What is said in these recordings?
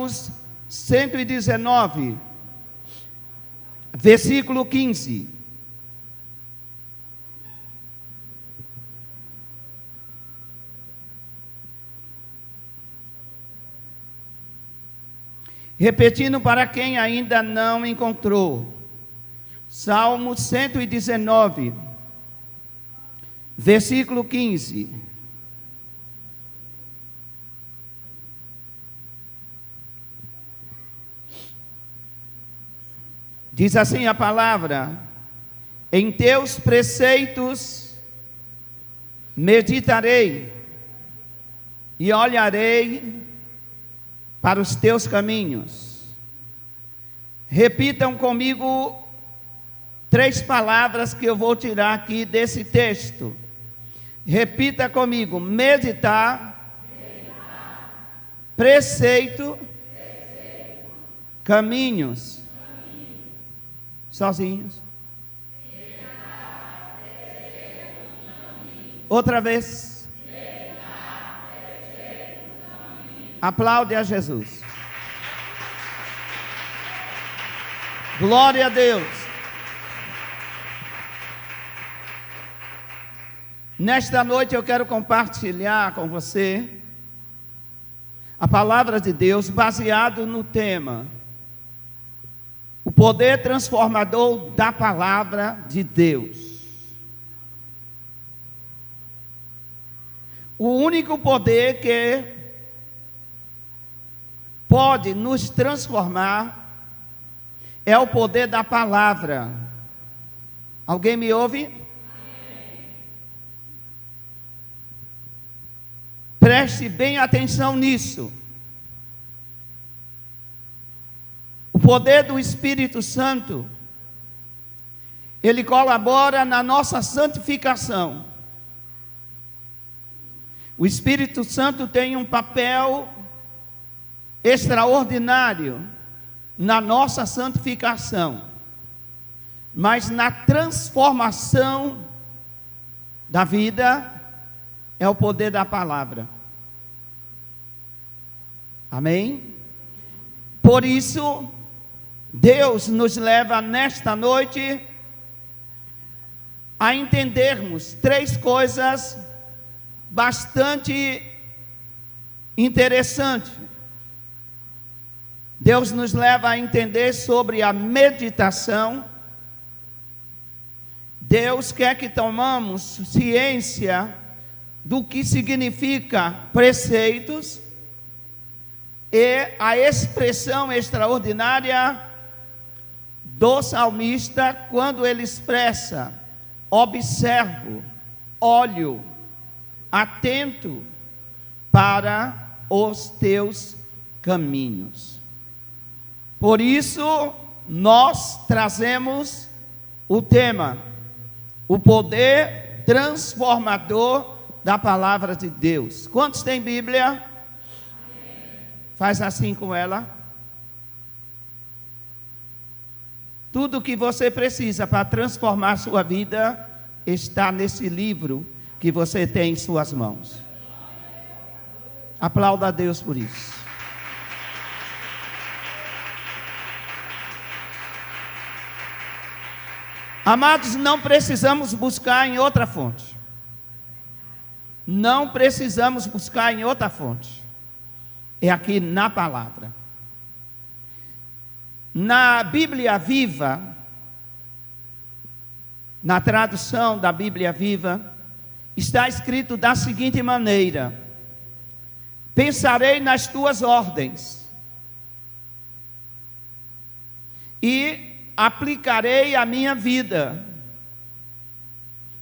Salmos 119, versículo 15. Repetindo para quem ainda não encontrou. Salmo 119, versículo 15. Diz assim a palavra: em teus preceitos meditarei e olharei para os teus caminhos. Repitam comigo 3 palavras que eu vou tirar aqui desse texto. Repita comigo: meditar, preceito, caminhos. Sozinhos. Outra vez. Aplaude a Jesus. Glória a Deus. Nesta noite eu quero compartilhar com você a palavra de Deus baseado no tema: o poder transformador da palavra de Deus. O único poder que pode nos transformar é o poder da palavra. Alguém me ouve? Amém. Preste bem atenção nisso. O poder do Espírito Santo, ele colabora na nossa santificação. O Espírito Santo tem um papel extraordinário na nossa santificação, mas na transformação da vida é o poder da palavra. Amém? Por isso, Deus nos leva nesta noite a entendermos 3 coisas bastante interessantes. Deus nos leva a entender sobre a meditação. Deus quer que tomamos ciência do que significa preceitos e a expressão extraordinária do salmista quando ele expressa: observo, olho, atento para os teus caminhos. Por isso, nós trazemos o tema: o poder transformador da palavra de Deus. Quantos têm Bíblia? Amém. Faz assim com ela. Tudo o que você precisa para transformar sua vida está nesse livro que você tem em suas mãos. Aplauda a Deus por isso. Amados, não precisamos buscar em outra fonte. Não precisamos buscar em outra fonte. É aqui na palavra. Na Bíblia Viva, na tradução da Bíblia Viva, está escrito da seguinte maneira: pensarei nas tuas ordens e aplicarei a minha vida.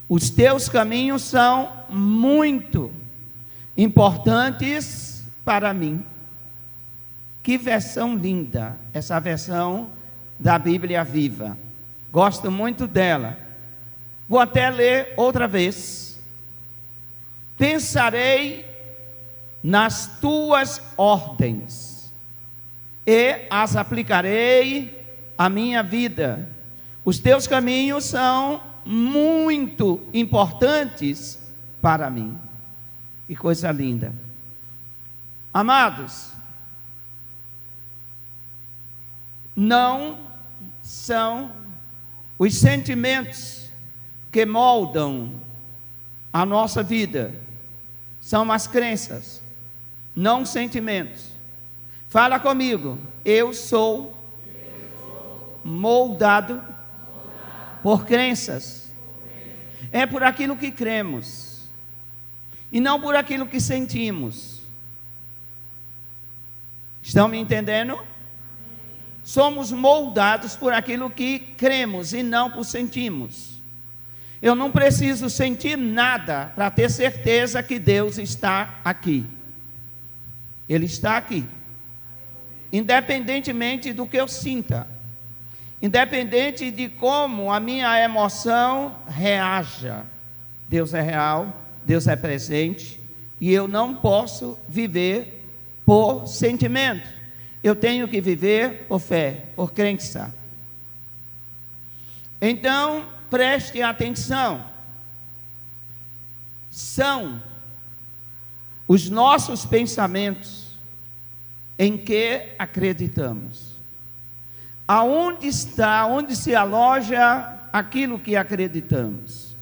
Os teus caminhos são muito importantes para mim. Que versão linda, essa versão da Bíblia Viva. Gosto muito dela. Vou até ler outra vez. Pensarei nas tuas ordens e as aplicarei à minha vida. Os teus caminhos são muito importantes para mim. Que coisa linda. Amados, não são os sentimentos que moldam a nossa vida, são as crenças, não sentimentos. Fala comigo, eu sou moldado por crenças. É por aquilo que cremos e não por aquilo que sentimos. Estão me entendendo? Somos moldados por aquilo que cremos e não por sentimos. Eu não preciso sentir nada para ter certeza que Deus está aqui. Ele está aqui. Independentemente do que eu sinta. Independente de como a minha emoção reaja. Deus é real, Deus é presente, e eu não posso viver por sentimento. Eu tenho que viver por fé, por crença. Então, preste atenção. São os nossos pensamentos em que acreditamos. Aonde está, onde se aloja aquilo que acreditamos?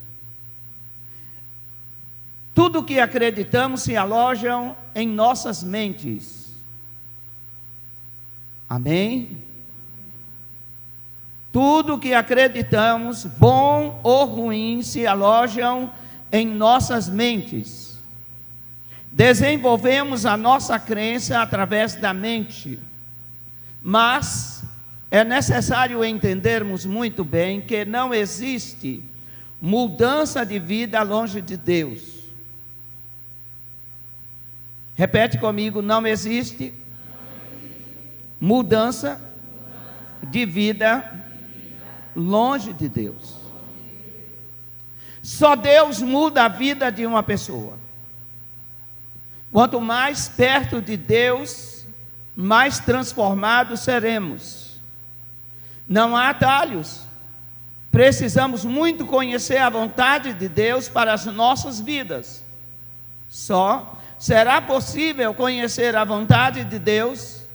Tudo que acreditamos se alojam em nossas mentes. Amém? Tudo que acreditamos, bom ou ruim, se alojam em nossas mentes. Desenvolvemos a nossa crença através da mente, mas é necessário entendermos muito bem que não existe mudança de vida longe de Deus. Repete comigo, não existe mudança de vida longe de Deus. Só Deus muda a vida de uma pessoa. Quanto mais perto de Deus, mais transformados seremos. Não há atalhos. Precisamos muito conhecer a vontade de Deus para as nossas vidas. Só será possível conhecer a vontade de Deus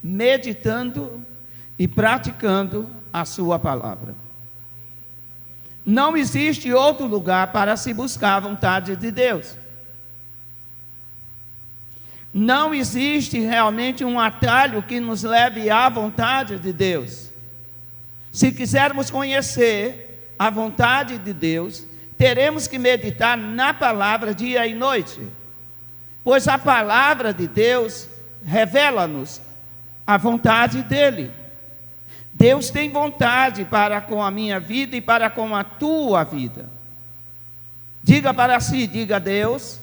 meditando e praticando a sua palavra. Não existe outro lugar para se buscar a vontade de Deus. Não existe realmente um atalho que nos leve à vontade de Deus. Se quisermos conhecer a vontade de Deus, teremos que meditar na palavra dia e noite, pois a palavra de Deus revela-nos a vontade dele. Deus tem vontade para com a minha vida e para com a tua vida. Diga para si, diga: Deus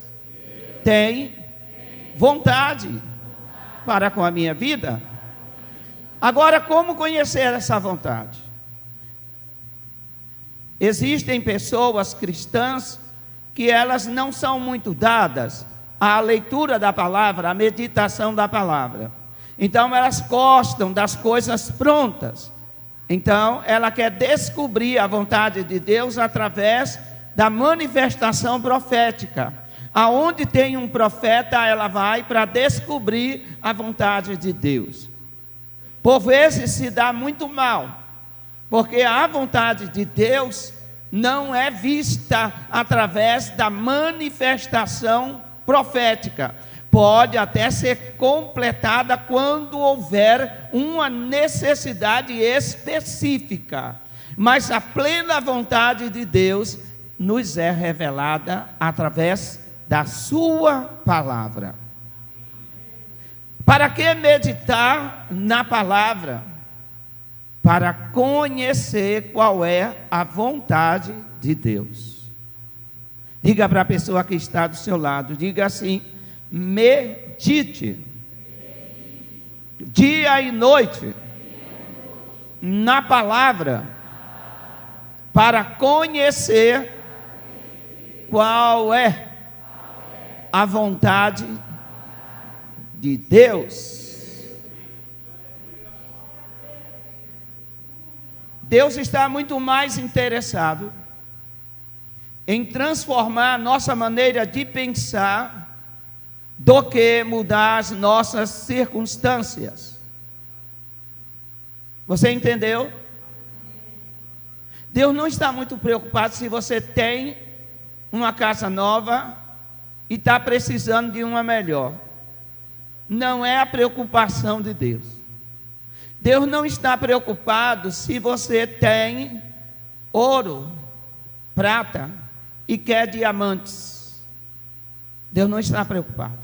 tem vontade para com a minha vida. Agora, como conhecer essa vontade? Existem pessoas cristãs que elas não são muito dadas à leitura da palavra, à meditação da palavra. Então elas gostam das coisas prontas. Então ela quer descobrir a vontade de Deus através da manifestação profética. Aonde tem um profeta, ela vai para descobrir a vontade de Deus. Por vezes se dá muito mal, porque a vontade de Deus não é vista através da manifestação profética. Pode até ser completada quando houver uma necessidade específica, mas a plena vontade de Deus nos é revelada através da sua palavra. Para que meditar na palavra? Para conhecer qual é a vontade de Deus. Diga para a pessoa que está do seu lado, diga assim: medite dia e noite na palavra, para conhecer qual é a vontade de Deus. Deus está muito mais interessado em transformar a nossa maneira de pensar do que mudar as nossas circunstâncias. Você entendeu? Deus não está muito preocupado se você tem uma casa nova e está precisando de uma melhor. Não é a preocupação de Deus. Deus não está preocupado se você tem ouro, prata e quer diamantes. Deus não está preocupado.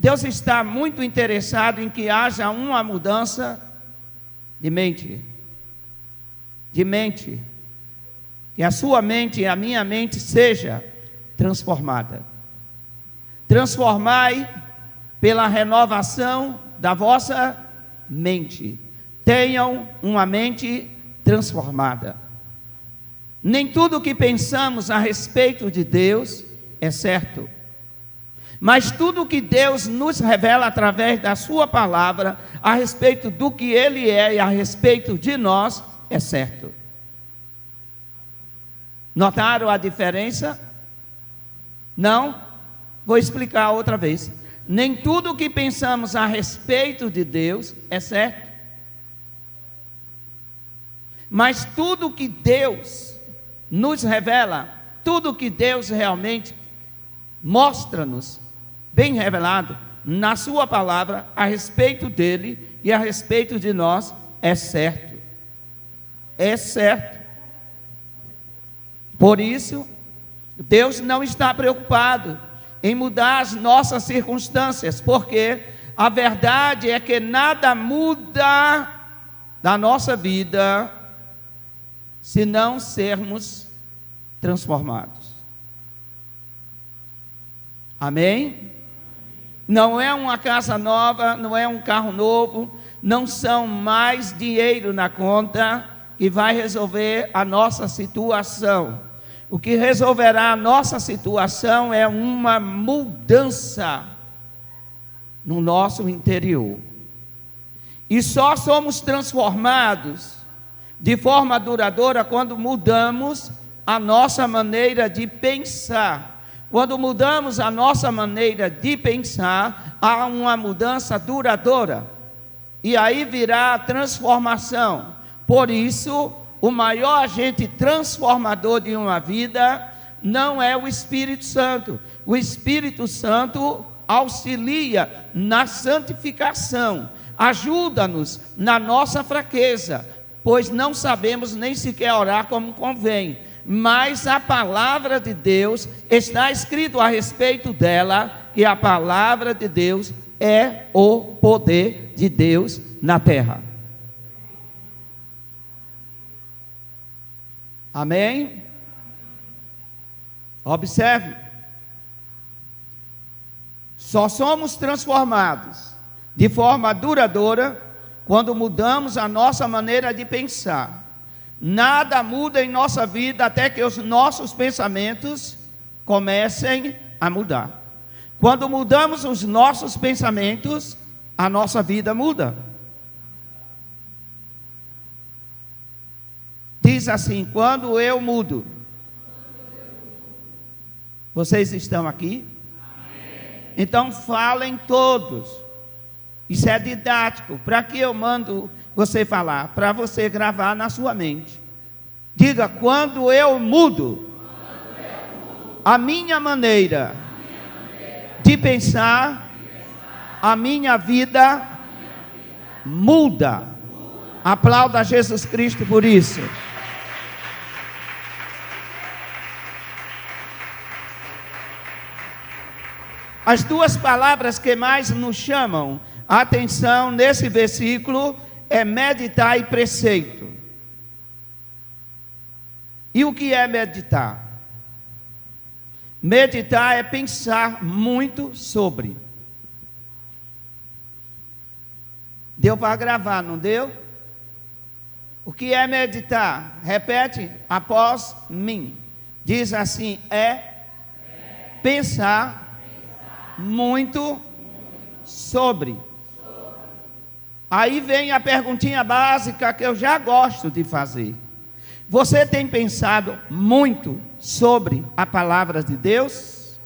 Deus está muito interessado em que haja uma mudança de mente. De mente. Que a sua mente e a minha mente seja transformada. Transformai pela renovação da vossa mente. Tenham uma mente transformada. Nem tudo o que pensamos a respeito de Deus é certo. Mas tudo o que Deus nos revela através da sua palavra, a respeito do que Ele é e a respeito de nós, é certo. Notaram a diferença? Não? Vou explicar outra vez. Nem tudo o que pensamos a respeito de Deus é certo. Mas tudo o que Deus nos revela, tudo o que Deus realmente mostra-nos, bem revelado, na sua palavra, a respeito dele e a respeito de nós, é certo. É certo. Por isso, Deus não está preocupado em mudar as nossas circunstâncias, porque a verdade é que nada muda da nossa vida se não sermos transformados. Amém? Não é uma casa nova, não é um carro novo, não são mais dinheiro na conta que vai resolver a nossa situação. O que resolverá a nossa situação é uma mudança no nosso interior. E só somos transformados de forma duradoura quando mudamos a nossa maneira de pensar. Quando mudamos a nossa maneira de pensar, há uma mudança duradoura. E aí virá a transformação. Por isso, o maior agente transformador de uma vida não é o Espírito Santo. O Espírito Santo auxilia na santificação, ajuda-nos na nossa fraqueza, pois não sabemos nem sequer orar como convém. Mas a palavra de Deus, está escrito a respeito dela, que a palavra de Deus é o poder de Deus na terra. Amém? Observe. Só somos transformados de forma duradoura quando mudamos a nossa maneira de pensar. Nada muda em nossa vida até que os nossos pensamentos comecem a mudar. Quando mudamos os nossos pensamentos, a nossa vida muda. Diz assim: quando eu mudo. Vocês estão aqui? Então falem todos. Isso é didático. Para que eu mando você falar? Para você gravar na sua mente. Diga: quando eu mudo a minha maneira de pensar, a minha vida muda. Aplauda Jesus Cristo por isso. As duas palavras que mais nos chamam a atenção nesse versículo é meditar e preceito. E o que é meditar? Meditar é pensar muito sobre. Deu para gravar, não deu? O que é meditar? Repete após mim. Diz assim: é pensar muito sobre. Aí vem a perguntinha básica que eu já gosto de fazer. Você tem pensado muito sobre a palavra de Deus?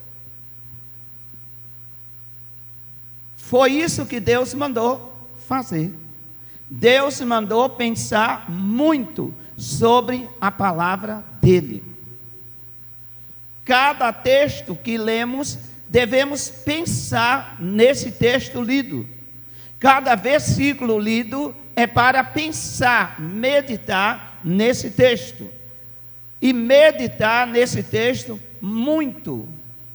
Foi isso que Deus mandou fazer. Deus mandou pensar muito sobre a palavra dele. Cada texto que lemos, devemos pensar nesse texto lido. Cada versículo lido é para pensar, meditar nesse texto. E meditar nesse texto muito,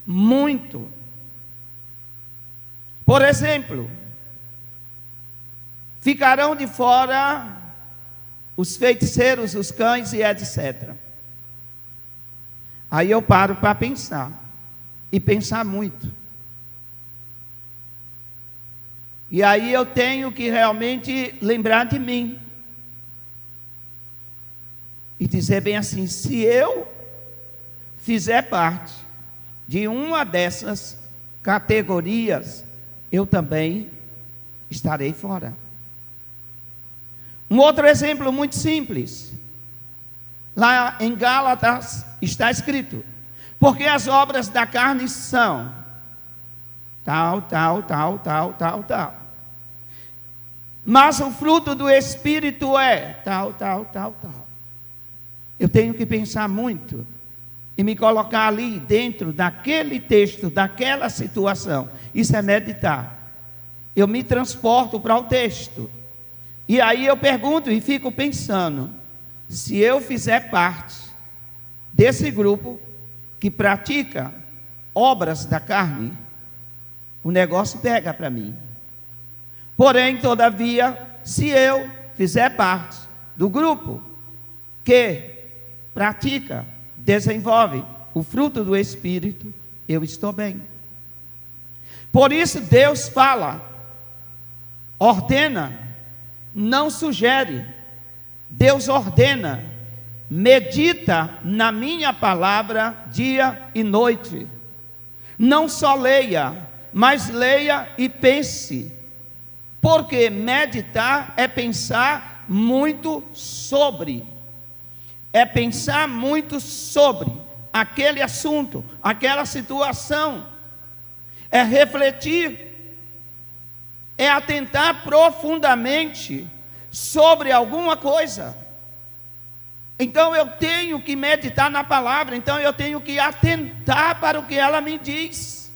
muito. Por exemplo, ficarão de fora os feiticeiros, os cães e etc. Aí eu paro para pensar, e pensar muito. E aí eu tenho que realmente lembrar de mim. E dizer bem assim, se eu fizer parte de uma dessas categorias, eu também estarei fora. Um outro exemplo muito simples. Lá em Gálatas está escrito: porque as obras da carne são tal, tal, tal, tal, tal, tal. Mas o fruto do Espírito é tal, tal, tal, tal. Eu tenho que pensar muito e me colocar ali dentro daquele texto, daquela situação. Isso é meditar. Eu me transporto para o texto. E aí eu pergunto e fico pensando, se eu fizer parte desse grupo que pratica obras da carne, o negócio pega para mim. Porém, todavia, se eu fizer parte do grupo que pratica, desenvolve o fruto do Espírito, eu estou bem. Por isso Deus fala, ordena, não sugere. Deus ordena, medita na minha palavra dia e noite. Não só leia, mas leia e pense. Porque meditar é pensar muito sobre. É pensar muito sobre aquele assunto, aquela situação. É refletir. É atentar profundamente sobre alguma coisa. Então eu tenho que meditar na palavra, então eu tenho que atentar para o que ela me diz.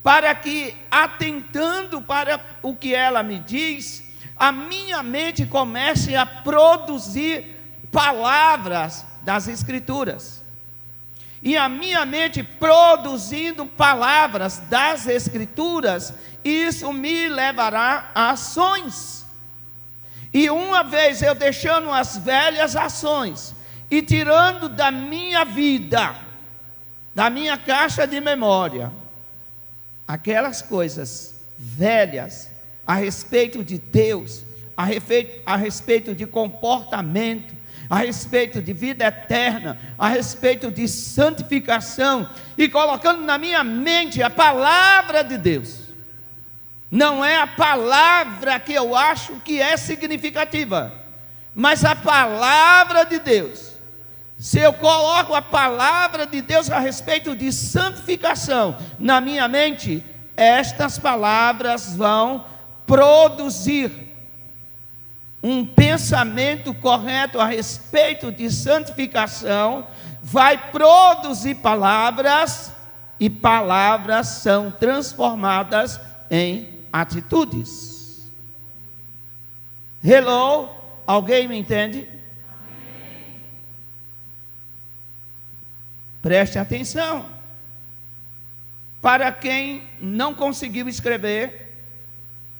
Para que, atentando para o que ela me diz, a minha mente comece a produzir palavras das Escrituras. E a minha mente produzindo palavras das Escrituras, isso me levará a ações. E uma vez eu deixando as velhas ações e tirando da minha vida, da minha caixa de memória, aquelas coisas velhas a respeito de Deus, a respeito de comportamento, a respeito de vida eterna, a respeito de santificação, e colocando na minha mente a palavra de Deus. Não é a palavra que eu acho que é significativa, mas a palavra de Deus. Se eu coloco a palavra de Deus a respeito de santificação na minha mente, estas palavras vão produzir um pensamento correto a respeito de santificação, vai produzir palavras, e palavras são transformadas em atitudes. Hello? Alguém me entende? Preste atenção. Para quem não conseguiu escrever,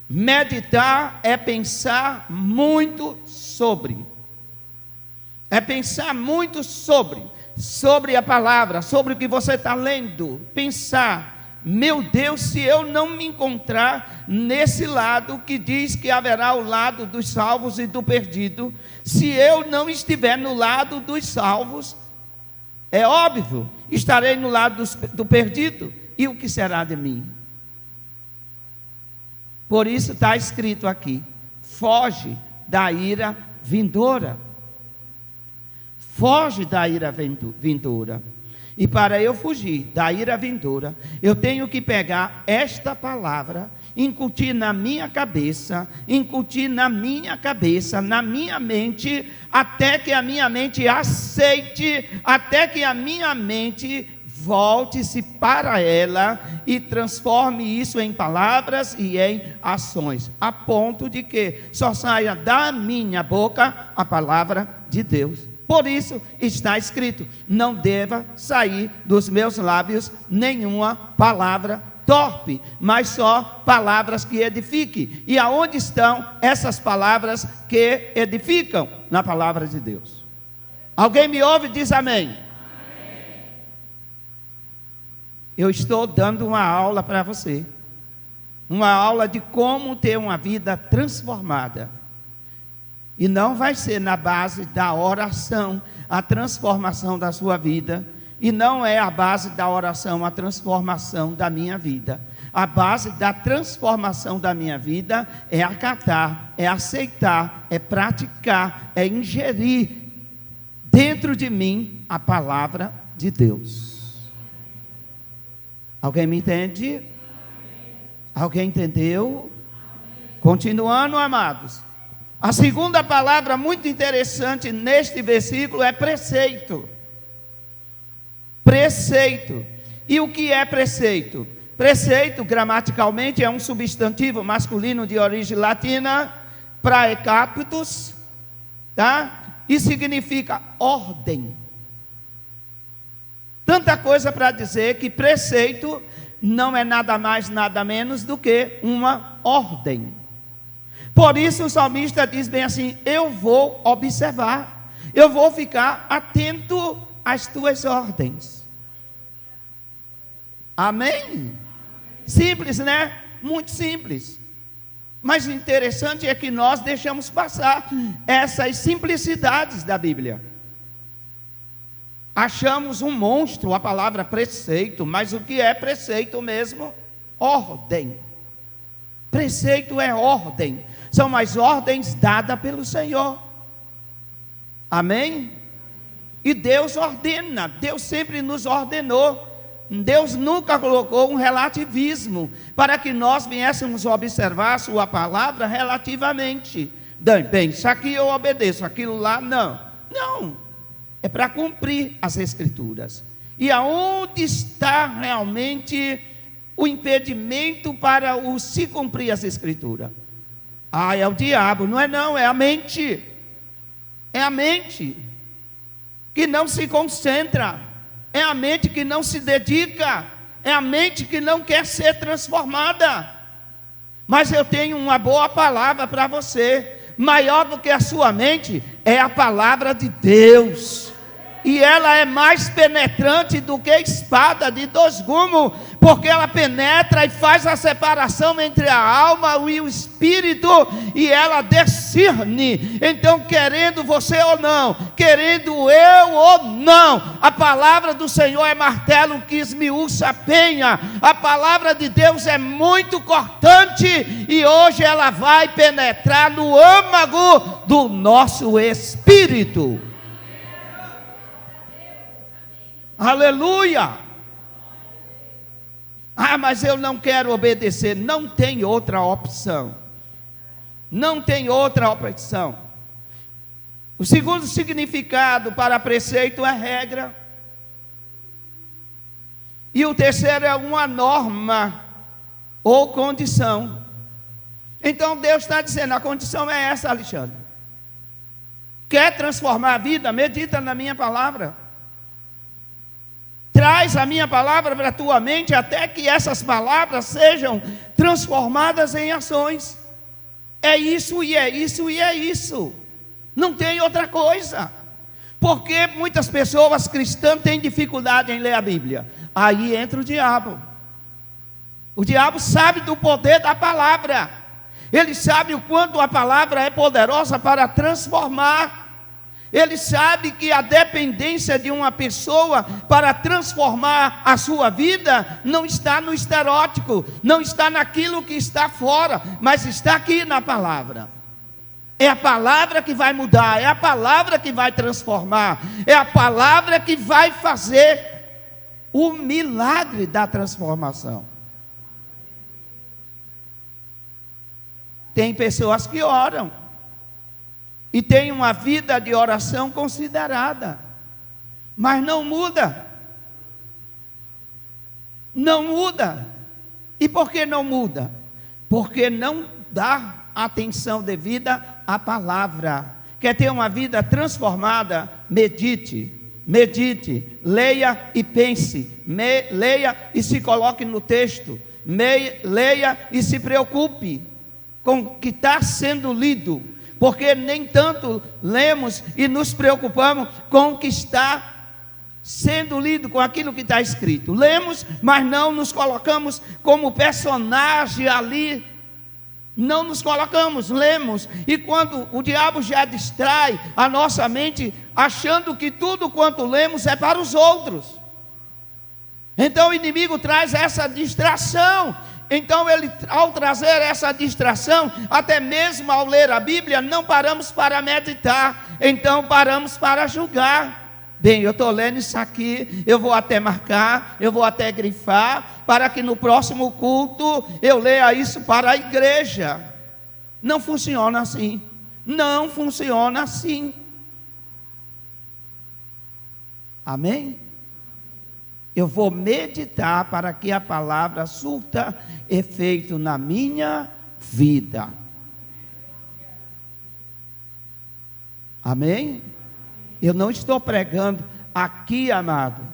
meditar é pensar muito sobre. É pensar muito sobre a palavra, sobre o que você está lendo. Pensar, meu Deus, se eu não me encontrar nesse lado que diz que haverá o lado dos salvos e do perdido, se eu não estiver no lado dos salvos, é óbvio, estarei no lado do perdido, e o que será de mim? Por isso está escrito aqui, foge da ira vindoura. Foge da ira vindoura. E para eu fugir da ira vindoura, eu tenho que pegar esta palavra incutir na minha cabeça, na minha mente, até que a minha mente aceite, até que a minha mente volte-se para ela e transforme isso em palavras e em ações, a ponto de que só saia da minha boca a palavra de Deus. Por isso está escrito: não deva sair dos meus lábios nenhuma palavra torpe, mas só palavras que edifiquem. E aonde estão essas palavras que edificam? Na palavra de Deus. Alguém me ouve e diz amém? Eu estou dando uma aula para você, uma aula de como ter uma vida transformada, e não vai ser na base da oração a transformação da sua vida, e não é a base da oração a transformação da minha vida. A base da transformação da minha vida é acatar, é aceitar, é praticar, é ingerir dentro de mim a palavra de Deus. Alguém me entende? Alguém entendeu? Continuando, amados. A segunda palavra muito interessante neste versículo é preceito. Preceito. E o que é preceito? Preceito, gramaticalmente, é um substantivo masculino de origem latina, praecapitus, tá? E significa ordem. Tanta coisa para dizer que preceito não é nada mais, nada menos do que uma ordem. Por isso o salmista diz bem assim: eu vou observar, eu vou ficar atento às tuas ordens. Amém? Simples, né? Muito simples. Mas o interessante é que nós deixamos passar essas simplicidades da Bíblia. Achamos um monstro a palavra preceito, mas o que é preceito mesmo? Ordem. Preceito é ordem, são as ordens dadas pelo Senhor. Amém? E Deus ordena, Deus sempre nos ordenou. Deus nunca colocou um relativismo para que nós viéssemos observar a sua palavra relativamente. Bem, isso aqui eu obedeço, aquilo lá não. Não. É para cumprir as Escrituras. E aonde está realmente o impedimento para se cumprir as Escrituras? É o diabo. Não, é a mente. É a mente que não se concentra. É a mente que não se dedica. É a mente que não quer ser transformada. Mas eu tenho uma boa palavra para você. Maior do que a sua mente é a palavra de Deus. E ela é mais penetrante do que espada de dois gumes, porque ela penetra e faz a separação entre a alma e o espírito, e ela discerne. Então, querendo você ou não, querendo eu ou não, a palavra do Senhor é martelo que esmiuça a penha. A palavra de Deus é muito cortante, e hoje ela vai penetrar no âmago do nosso espírito. Aleluia! Mas eu não quero obedecer. Não tem outra opção. Não tem outra opção. O segundo significado para preceito é regra. E o terceiro é uma norma ou condição. Então Deus está dizendo: a condição é essa, Alexandre. Quer transformar a vida? Medita na minha palavra. Traz a minha palavra para a tua mente, até que essas palavras sejam transformadas em ações. É isso e é isso e é isso. Não tem outra coisa. Porque muitas pessoas cristãs têm dificuldade em ler a Bíblia. Aí entra o diabo. O diabo sabe do poder da palavra. Ele sabe o quanto a palavra é poderosa para transformar. Ele sabe que a dependência de uma pessoa para transformar a sua vida não está no estereótipo, não está naquilo que está fora, mas está aqui na palavra. É a palavra que vai mudar, é a palavra que vai transformar, é a palavra que vai fazer o milagre da transformação. Tem pessoas que oram e têm uma vida de oração considerada, mas não muda. Não muda. E por que não muda? Porque não dá atenção devida à palavra. Quer ter uma vida transformada? Medite, leia e pense, leia e se coloque no texto, leia e se preocupe com o que está sendo lido, porque nem tanto lemos e nos preocupamos com o que está sendo lido, com aquilo que está escrito. Lemos, mas não nos colocamos como personagem ali. Não nos colocamos, lemos, e quando o diabo já distrai a nossa mente, achando que tudo quanto lemos é para os outros, então o inimigo traz essa distração. Então ele, ao trazer essa distração, até mesmo ao ler a Bíblia, não paramos para meditar, então paramos para julgar. Bem, eu estou lendo isso aqui, eu vou até marcar, eu vou até grifar, para que no próximo culto eu leia isso para a igreja. Não funciona assim. Não funciona assim. Amém? Eu vou meditar para que a palavra surta efeito na minha vida. Amém? Eu não estou pregando aqui, amado,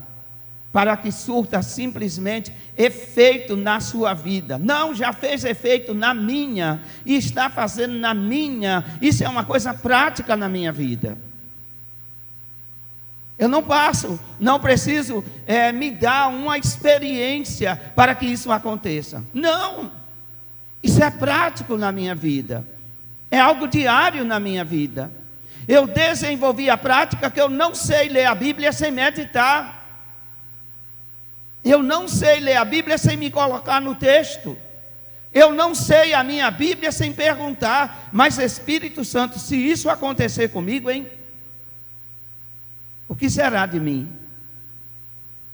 para que surta simplesmente efeito na sua vida. Não, já fez efeito na minha, e está fazendo na minha. Isso é uma coisa prática na minha vida. Eu não preciso me dar uma experiência para que isso aconteça. Não, isso é prático na minha vida, é algo diário na minha vida. Eu desenvolvi a prática que eu não sei ler a Bíblia sem meditar. Eu não sei ler a Bíblia sem me colocar no texto. Eu não sei a minha Bíblia sem perguntar. Mas Espírito Santo, se isso acontecer comigo, hein? O que será de mim?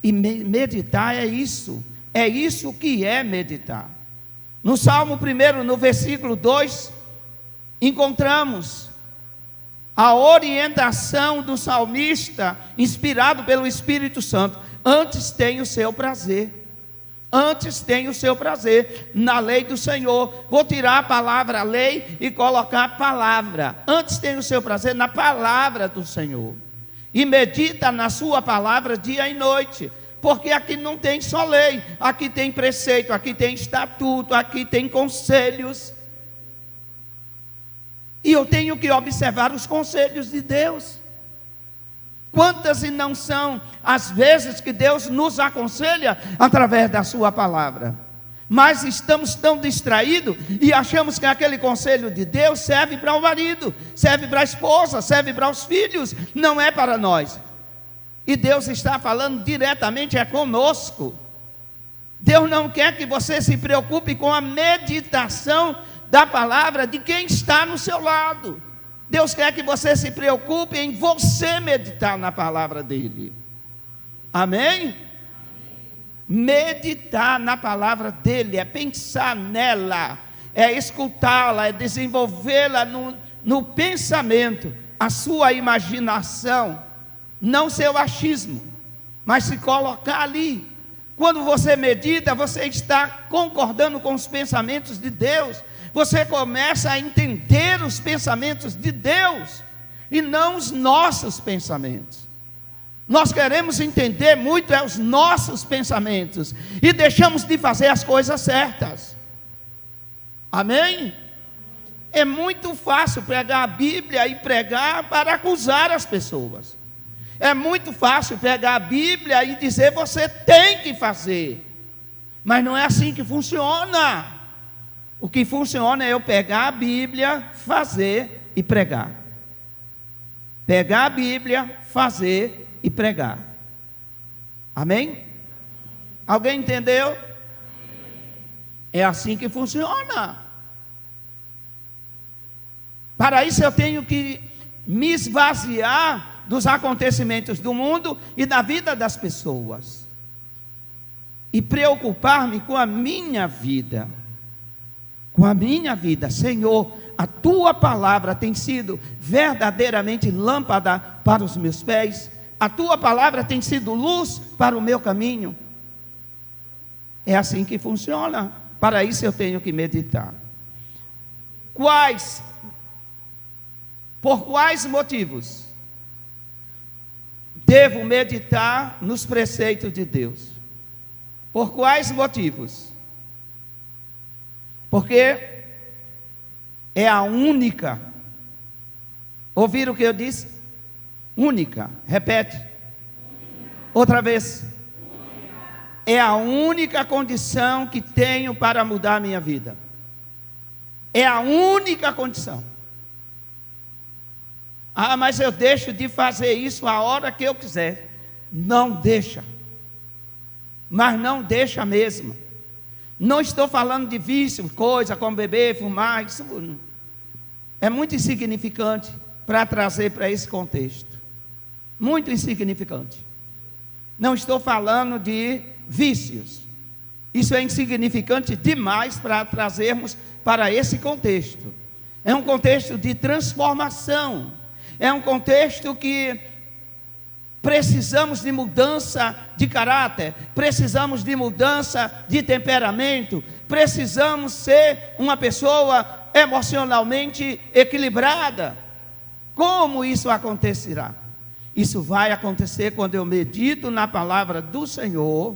E meditar é isso. É isso que é meditar. No Salmo 1, no versículo 2, encontramos a orientação do salmista, inspirado pelo Espírito Santo. Antes tem o seu prazer. Antes tem o seu prazer na lei do Senhor. Vou tirar a palavra lei e colocar a palavra. Antes tem o seu prazer na palavra do Senhor. E medita na sua palavra dia e noite. Porque aqui não tem só lei. Aqui tem preceito, aqui tem estatuto, aqui tem conselhos. E eu tenho que observar os conselhos de Deus. Quantas e não são as vezes que Deus nos aconselha através da sua palavra. Mas estamos tão distraídos e achamos que aquele conselho de Deus serve para o marido, serve para a esposa, serve para os filhos, não é para nós. E Deus está falando diretamente conosco. Deus não quer que você se preocupe com a meditação da palavra de quem está no seu lado. Deus quer que você se preocupe em você meditar na palavra dele. Amém? Meditar na palavra dele é pensar nela, é escutá-la, é desenvolvê-la no pensamento, a sua imaginação, não seu achismo, mas se colocar ali. Quando você medita, você está concordando com os pensamentos de Deus. Você começa a entender os pensamentos de Deus e não os nossos pensamentos. Nós queremos entender muito os nossos pensamentos e deixamos de fazer as coisas certas. Amém? É muito fácil pregar a Bíblia e pregar para acusar as pessoas. É muito fácil pegar a Bíblia e dizer você tem que fazer. Mas não é assim que funciona. O que funciona é eu pegar a Bíblia, fazer e pregar. Pegar a Bíblia, fazer e pregar. Amém? Alguém entendeu? É assim que funciona. Para isso eu tenho que me esvaziar dos acontecimentos do mundo e da vida das pessoas. E preocupar-me com a minha vida. com a minha vida. Senhor, a tua palavra tem sido verdadeiramente lâmpada para os meus pés, a tua palavra tem sido luz para o meu caminho. É assim que funciona. Para isso eu tenho que meditar. Por quais motivos devo meditar nos preceitos de Deus? Por quais motivos? Porque é a única. Ouviram o que eu disse? Única. Repete. Outra vez. É a única condição que tenho para mudar a minha vida. É a única condição. Ah, mas eu deixo de fazer isso a hora que eu quiser. Não deixa. Mas não deixa mesmo. Não estou falando de vício, coisa como beber, fumar. Isso é muito insignificante para trazer para esse contexto. Muito insignificante. Não estou falando de vícios. Isso é insignificante demais para trazermos para esse contexto. É um contexto de transformação. É um contexto que precisamos de mudança de caráter, precisamos de mudança de temperamento, precisamos ser uma pessoa emocionalmente equilibrada. Como isso acontecerá? Isso vai acontecer quando eu medito na palavra do Senhor,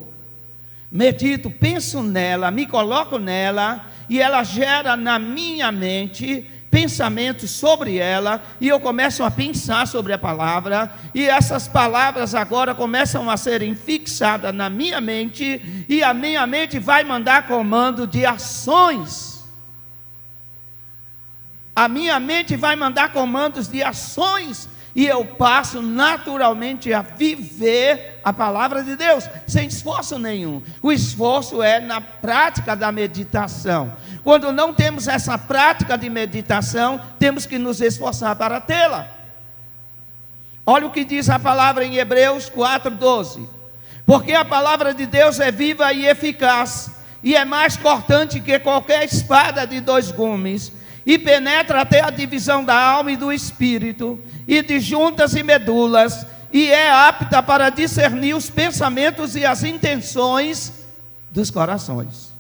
medito, penso nela, me coloco nela, e ela gera na minha mente pensamentos sobre ela, e eu começo a pensar sobre a palavra, e essas palavras agora começam a serem fixadas na minha mente, e a minha mente vai mandar comando de ações. A minha mente vai mandar comandos de ações, e eu passo naturalmente a viver a palavra de Deus, sem esforço nenhum. O esforço é na prática da meditação. Quando não temos essa prática de meditação, temos que nos esforçar para tê-la. Olha o que diz a palavra em Hebreus 4:12. Porque a palavra de Deus é viva e eficaz, e é mais cortante que qualquer espada de 2 gumes, e penetra até a divisão da alma e do espírito, e de juntas e medulas, e é apta para discernir os pensamentos e as intenções dos corações.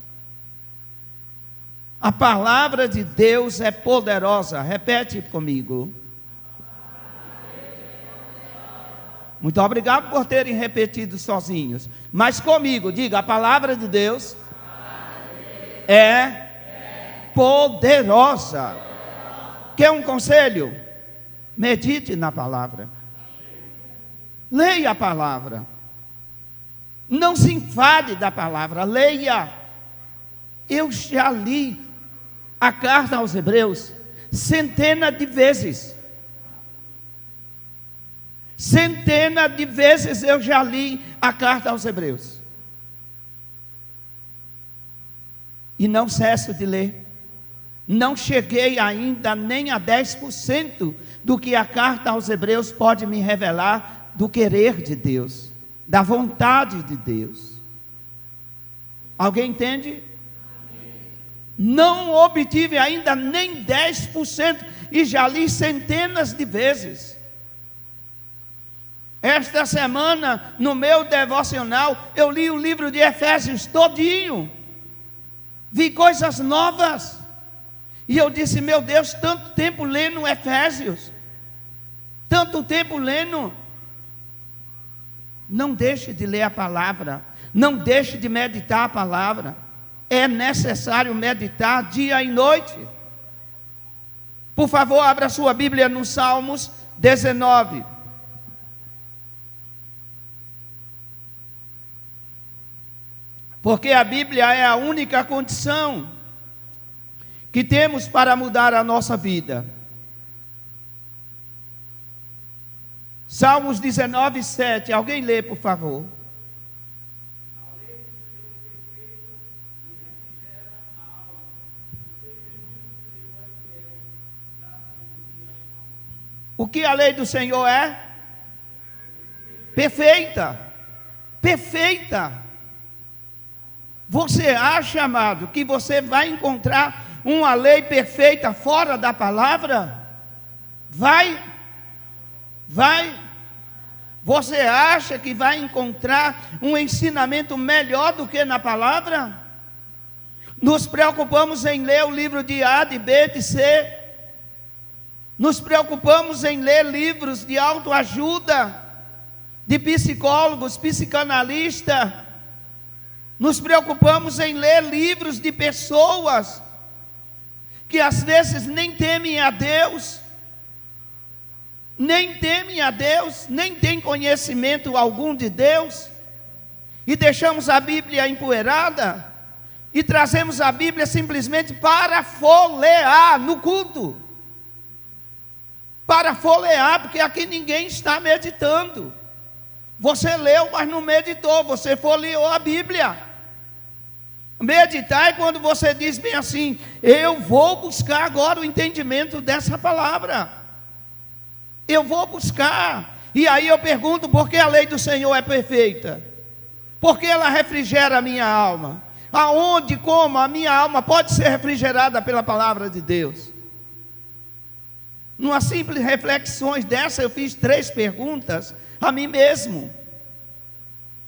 A palavra de Deus é poderosa. Repete comigo. Muito obrigado por terem repetido sozinhos. Mas comigo, diga, a palavra de Deus é poderosa. Quer um conselho? Medite na palavra. Leia a palavra. Não se enfade da palavra, leia. Eu já li a carta aos Hebreus centenas de vezes. Centenas de vezes eu já li a carta aos Hebreus. E não cesso de ler. Não cheguei ainda nem a 10% do que a carta aos Hebreus pode me revelar do querer de Deus, da vontade de Deus. Alguém entende? Não obtive ainda nem 10% e já li centenas de vezes. Esta semana, no meu devocional, eu li o livro de Efésios todinho. Vi coisas novas. E eu disse, meu Deus, tanto tempo lendo Efésios. Tanto tempo lendo. Não deixe de ler a palavra. Não deixe de meditar a palavra. É necessário meditar dia e noite. Por favor, abra sua Bíblia no Salmos 19. Porque a Bíblia é a única condição que temos para mudar a nossa vida. Salmos 19, 7. Alguém lê, por favor. O que a lei do Senhor é? Perfeita. Perfeita. Você acha, amado, que você vai encontrar uma lei perfeita fora da palavra? Vai. Você acha que vai encontrar um ensinamento melhor do que na palavra? Nos preocupamos em ler o livro de A, de B, de C. Nos preocupamos em ler livros de autoajuda, de psicólogos, psicanalistas. Nos preocupamos em ler livros de pessoas que às vezes nem temem a Deus, nem têm conhecimento algum de Deus, e deixamos a Bíblia empoeirada, e trazemos a Bíblia simplesmente para folhear no culto, para folhear, porque aqui ninguém está meditando. Você leu, mas não meditou, você folheou a Bíblia. Meditar é quando você diz bem assim: eu vou buscar agora o entendimento dessa palavra, eu vou buscar. E aí eu pergunto: por que a lei do Senhor é perfeita? Por que ela refrigera a minha alma? Aonde, como a minha alma pode ser refrigerada pela palavra de Deus? Numa simples reflexões dessa, eu fiz 3 perguntas a mim mesmo.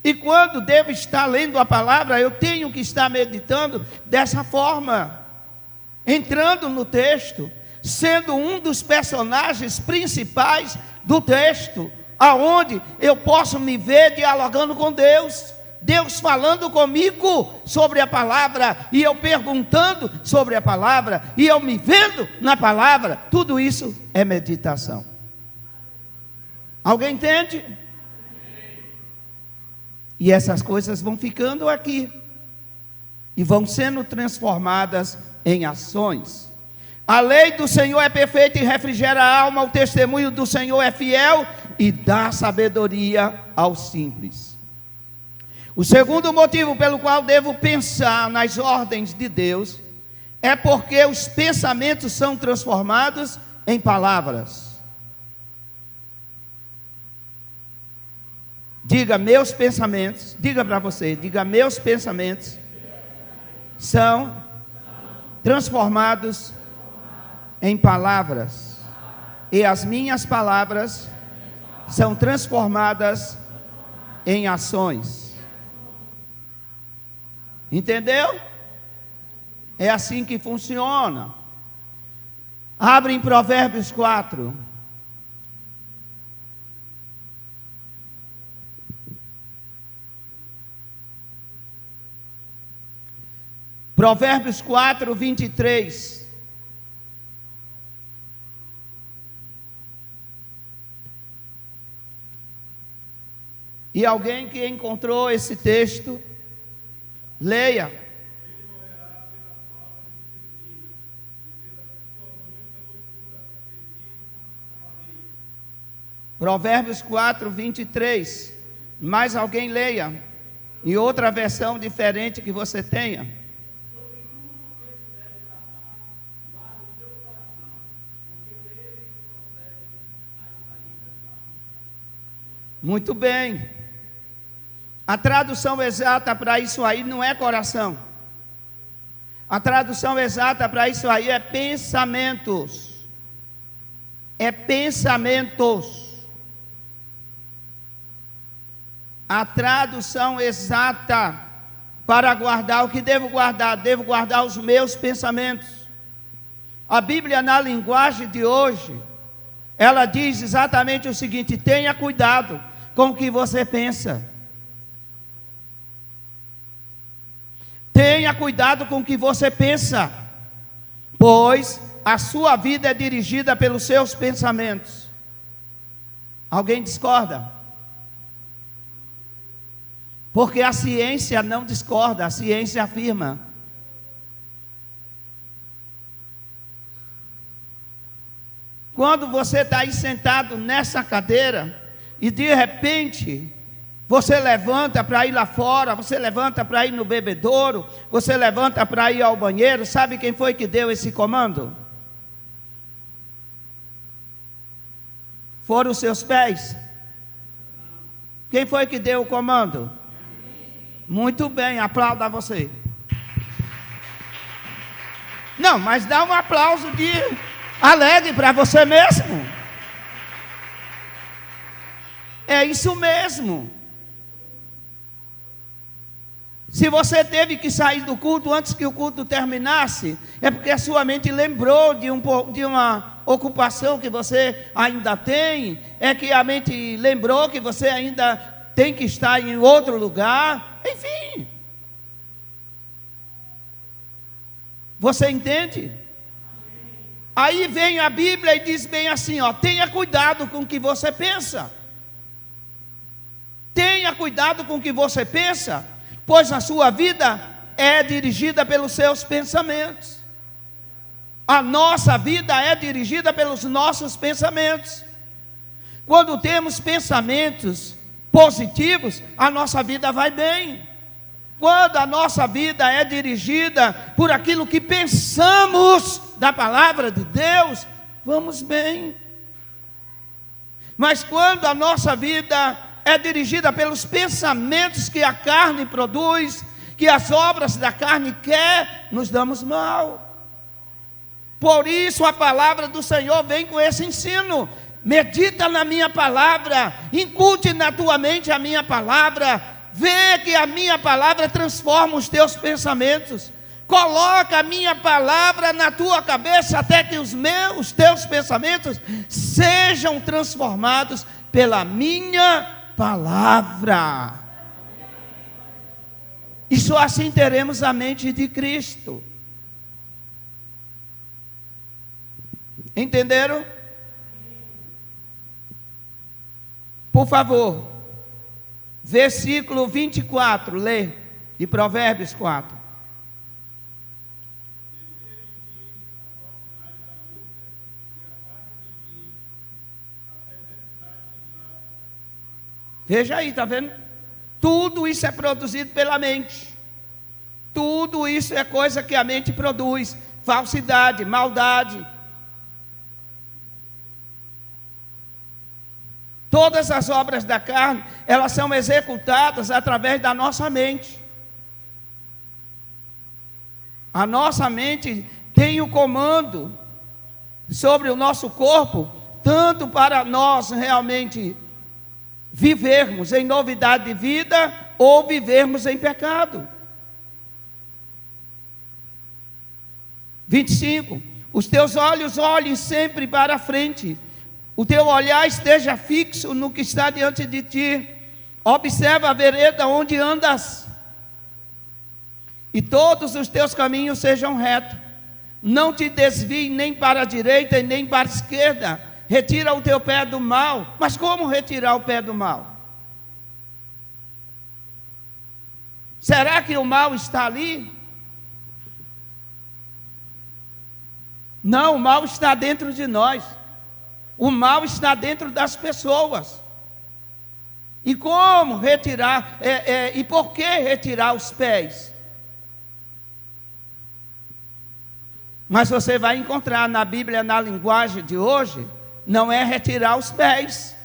E quando devo estar lendo a palavra, eu tenho que estar meditando dessa forma, entrando no texto, sendo um dos personagens principais do texto, aonde eu posso me ver dialogando com Deus, Deus falando comigo sobre a palavra, e eu perguntando sobre a palavra, e eu me vendo na palavra. Tudo isso é meditação. Alguém entende? E essas coisas vão ficando aqui, e vão sendo transformadas em ações. A lei do Senhor é perfeita e refrigera a alma, o testemunho do Senhor é fiel e dá sabedoria aos simples. O segundo motivo pelo qual devo pensar nas ordens de Deus é porque os pensamentos são transformados em palavras. Diga: meus pensamentos, diga para você, diga: meus pensamentos são transformados em palavras, e as minhas palavras são transformadas em ações. Entendeu? É assim que funciona. Abre em Provérbios 4. Provérbios 4, 23. E alguém que encontrou esse texto, leia. Provérbios 4, 23. Mais alguém leia. Em outra versão diferente que você tenha. Muito bem. A tradução exata para isso aí não é coração. A tradução exata para isso aí é pensamentos. É pensamentos. A tradução exata para guardar o que devo guardar os meus pensamentos. A Bíblia, na linguagem de hoje, ela diz exatamente o seguinte: tenha cuidado com o que você pensa. Tenha cuidado com o que você pensa, pois a sua vida é dirigida pelos seus pensamentos. Alguém discorda? Porque a ciência não discorda, a ciência afirma. Quando você está aí sentado nessa cadeira, e de repente você levanta para ir lá fora, você levanta para ir no bebedouro, você levanta para ir ao banheiro, sabe quem foi que deu esse comando? Foram os seus pés? Quem foi que deu o comando? Muito bem, aplauda você. Não, mas dá um aplauso de alegre para você mesmo. É isso mesmo. Se você teve que sair do culto antes que o culto terminasse, é porque a sua mente lembrou de uma ocupação que você ainda tem, é que a mente lembrou que você ainda tem que estar em outro lugar, enfim. Você entende? Aí vem a Bíblia e diz bem assim, ó, tenha cuidado com o que você pensa. Tenha cuidado com o que você pensa, pois a sua vida é dirigida pelos seus pensamentos. A nossa vida é dirigida pelos nossos pensamentos. Quando temos pensamentos positivos, a nossa vida vai bem. Quando a nossa vida é dirigida por aquilo que pensamos da palavra de Deus, vamos bem. Mas quando a nossa vida é dirigida pelos pensamentos que a carne produz, que as obras da carne quer, nos damos mal. Por isso a palavra do Senhor vem com esse ensino. Medita na minha palavra, incute na tua mente a minha palavra, vê que a minha palavra transforma os teus pensamentos. Coloca a minha palavra na tua cabeça até que os teus pensamentos sejam transformados pela minha palavra. E só assim teremos a mente de Cristo. Entenderam? Por favor, versículo 24, lê, de Provérbios 4. Veja aí, está vendo? Tudo isso é produzido pela mente. Tudo isso é coisa que a mente produz. Falsidade, maldade. Todas as obras da carne, elas são executadas através da nossa mente. A nossa mente tem o comando sobre o nosso corpo, tanto para nós realmente vivermos em novidade de vida ou vivermos em pecado. 25. Os teus olhos olhem sempre para a frente, o teu olhar esteja fixo no que está diante de ti. Observa a vereda onde andas, e todos os teus caminhos sejam retos. Não te desvie nem para a direita e nem para a esquerda. Retira o teu pé do mal. Mas como retirar o pé do mal? Será que o mal está ali? Não, o mal está dentro de nós. O mal está dentro das pessoas. E como retirar? E por que retirar os pés? Mas você vai encontrar na Bíblia, na linguagem de hoje, não é retirar os pés.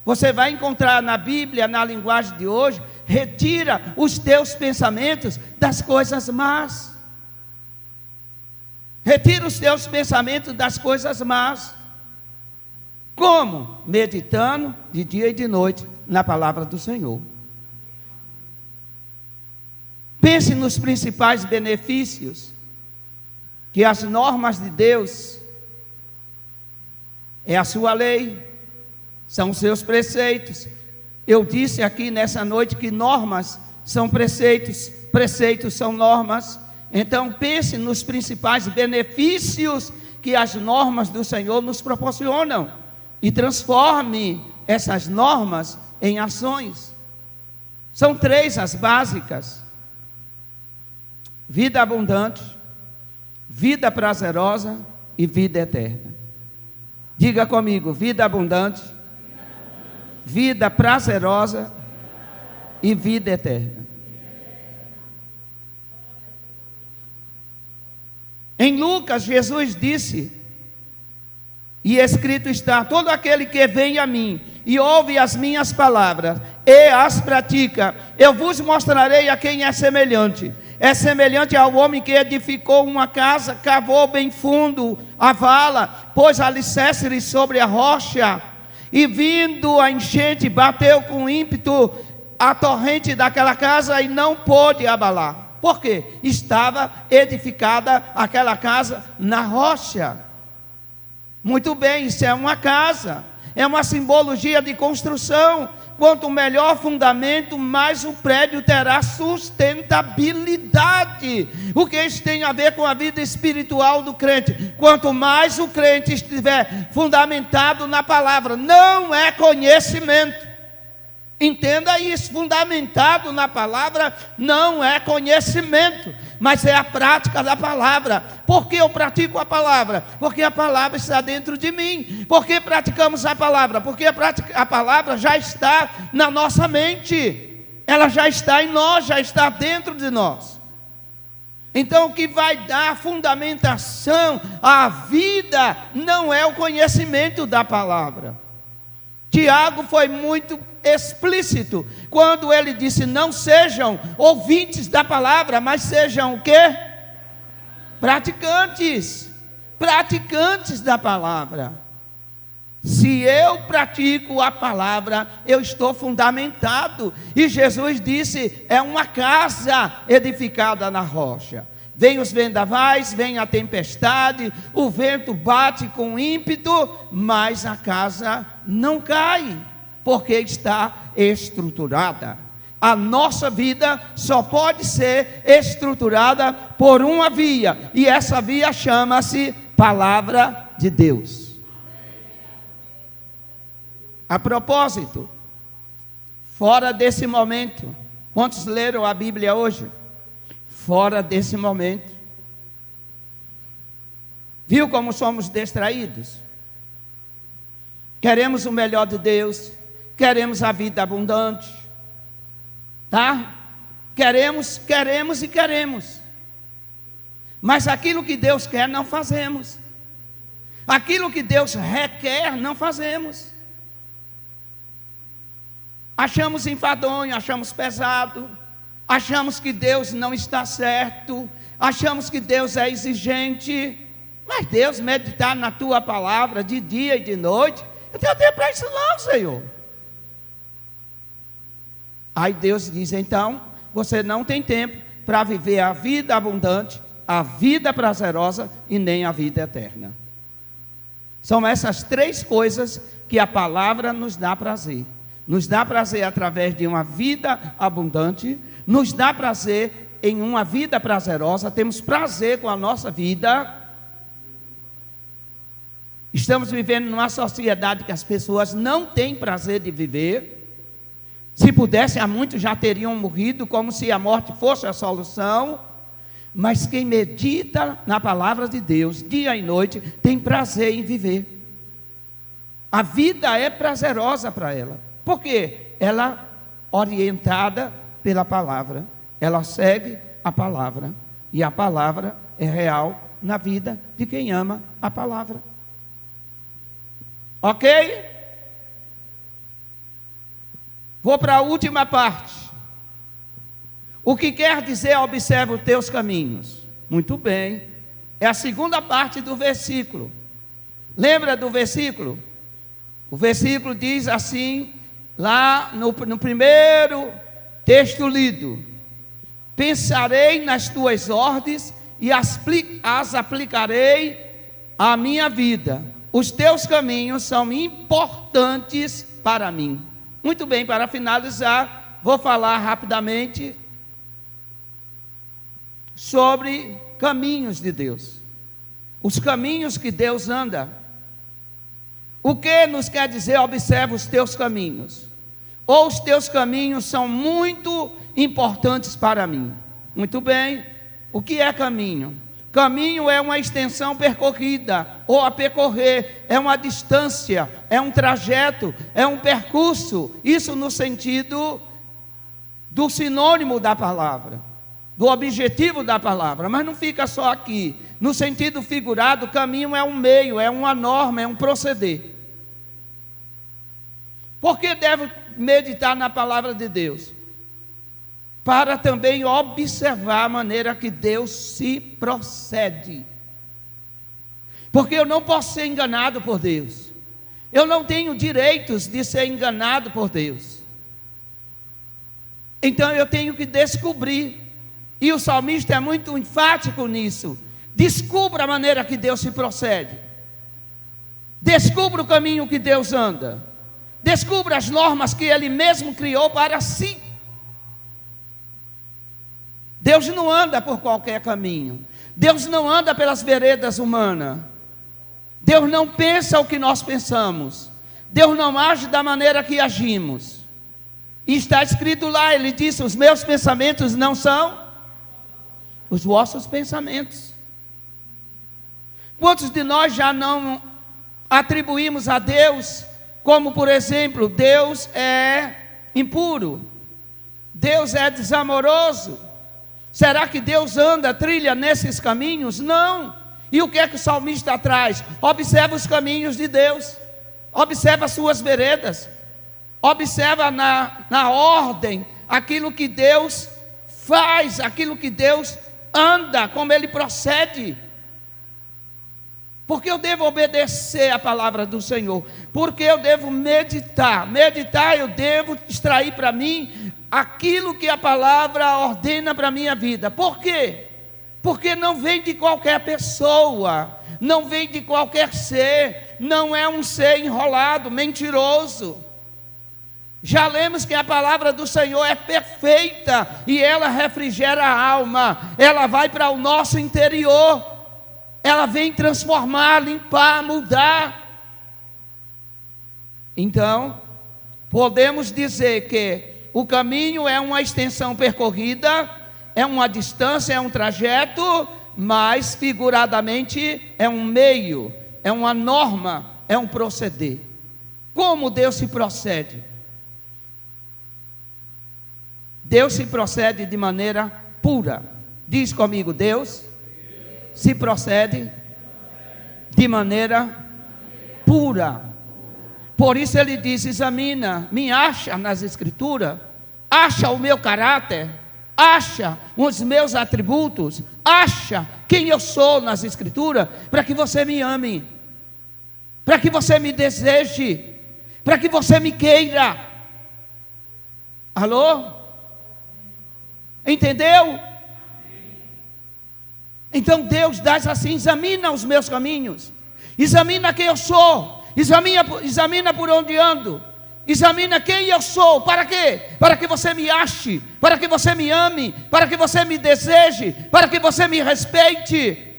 Você vai encontrar na Bíblia, na linguagem de hoje, retira os teus pensamentos das coisas más. Retira os teus pensamentos das coisas más. Como? Meditando de dia e de noite na palavra do Senhor. Pense nos principais benefícios que as normas de Deus é a sua lei, são os seus preceitos. Eu disse aqui nessa noite que normas são preceitos, preceitos são normas. Então pense nos principais benefícios que as normas do Senhor nos proporcionam e transforme essas normas em ações. São 3 as básicas: vida abundante, vida prazerosa e vida eterna. Diga comigo: vida abundante, vida prazerosa e vida eterna. Em Lucas, Jesus disse, e escrito está: todo aquele que vem a mim e ouve as minhas palavras e as pratica, eu vos mostrarei a quem é semelhante. É semelhante ao homem que edificou uma casa, cavou bem fundo a vala, pôs alicerces sobre a rocha, e vindo a enchente, bateu com ímpeto a torrente daquela casa e não pôde abalar. Por quê? Estava edificada aquela casa na rocha. Muito bem, isso é uma casa, é uma simbologia de construção. Quanto melhor fundamento, mais o prédio terá sustentabilidade. O que isso tem a ver com a vida espiritual do crente? Quanto mais o crente estiver fundamentado na palavra, não é conhecimento. Entenda isso, fundamentado na palavra não é conhecimento, mas é a prática da palavra. Por que eu pratico a palavra? Porque a palavra está dentro de mim. Por que praticamos a palavra? Porque a palavra já está na nossa mente, ela já está em nós, já está dentro de nós. Então o que vai dar fundamentação à vida não é o conhecimento da palavra. Tiago foi muito explícito quando ele disse: não sejam ouvintes da palavra, mas sejam o quê? Praticantes da palavra. Se eu pratico a palavra, eu estou fundamentado. E Jesus disse: é uma casa edificada na rocha. Vem os vendavais, vem a tempestade, o vento bate com ímpeto, mas a casa não cai, porque está estruturada. A nossa vida só pode ser estruturada por uma via, e essa via chama-se Palavra de Deus. A propósito, fora desse momento, quantos leram a Bíblia hoje? Fora desse momento, viu como somos distraídos? Queremos o melhor de Deus, queremos a vida abundante, tá? Queremos, mas aquilo que Deus quer não fazemos, aquilo que Deus requer não fazemos. Achamos enfadonho, achamos pesado, achamos que Deus não está certo, achamos que Deus é exigente. Mas Deus, meditar na tua palavra de dia e de noite, eu tenho tempo para isso não, Senhor. Aí Deus diz: então, você não tem tempo para viver a vida abundante, a vida prazerosa e nem a vida eterna. São essas três coisas que a palavra nos dá prazer. Nos dá prazer através de uma vida abundante, nos dá prazer em uma vida prazerosa, temos prazer com a nossa vida. Estamos vivendo numa sociedade que as pessoas não têm prazer de viver. Se pudessem, há muitos já teriam morrido, como se a morte fosse a solução. Mas quem medita na palavra de Deus, dia e noite, tem prazer em viver. A vida é prazerosa para ela. Por quê? Ela orientada pela palavra, ela segue a palavra, e a palavra é real na vida de quem ama a palavra. Ok? Vou para a última parte. O que quer dizer observa os teus caminhos? Muito bem, é a segunda parte do versículo. Lembra do versículo? O versículo diz assim, lá no primeiro texto lido: pensarei nas tuas ordens e as aplicarei à minha vida. Os teus caminhos são importantes para mim. Muito bem, para finalizar, vou falar rapidamente sobre caminhos de Deus. Os caminhos que Deus anda. O que nos quer dizer observa os teus caminhos? Ou os teus caminhos são muito importantes para mim. Muito bem, o que é caminho? Caminho é uma extensão percorrida, ou a percorrer, é uma distância, é um trajeto, é um percurso. Isso no sentido do sinônimo da palavra, do objetivo da palavra. Mas não fica só aqui. No sentido figurado, caminho é um meio, é uma norma, é um proceder. Por que devo meditar na palavra de Deus? para também observar a maneira que Deus se procede. Porque eu não posso ser enganado por Deus. Eu não tenho direitos de ser enganado por Deus. Então eu tenho que descobrir. E o salmista é muito enfático nisso. Descubra a maneira que Deus se procede. Descubra o caminho que Deus anda. Descubra as normas que Ele mesmo criou para si. Deus não anda por qualquer caminho. Deus não anda pelas veredas humanas. Deus não pensa o que nós pensamos. Deus não age da maneira que agimos. E está escrito lá, Ele disse: os meus pensamentos não são os vossos pensamentos. Quantos de nós já não atribuímos a Deus, como por exemplo, Deus é impuro, Deus é desamoroso? Será que Deus trilha nesses caminhos? Não. E o que é que o salmista traz? Observa os caminhos de Deus, observa as suas veredas, observa na ordem aquilo que Deus faz, aquilo que Deus anda, como Ele procede. Porque eu devo obedecer a palavra do Senhor, porque eu devo meditar, eu devo extrair para mim aquilo que a palavra ordena para a minha vida. Por quê? Porque não vem de qualquer pessoa, não vem de qualquer ser, não é um ser enrolado, mentiroso. Já lemos que a palavra do Senhor é perfeita, e ela refrigera a alma, ela vai para o nosso interior, ela vem transformar, limpar, mudar. Então, podemos dizer que o caminho é uma extensão percorrida, é uma distância, é um trajeto, mas figuradamente é um meio, é uma norma, é um proceder. Como Deus se procede? Deus se procede de maneira pura. Diz comigo: Deus se procede de maneira pura. Por isso Ele diz: examina, me acha nas Escrituras, acha o meu caráter, acha os meus atributos, acha quem eu sou nas Escrituras, para que você me ame, para que você me deseje, para que você me queira. Alô? Entendeu? Então Deus diz assim: examina os meus caminhos, examina quem eu sou, examina por onde ando, examina quem eu sou. Para quê? Para que você me ache, para que você me ame, para que você me deseje, para que você me respeite,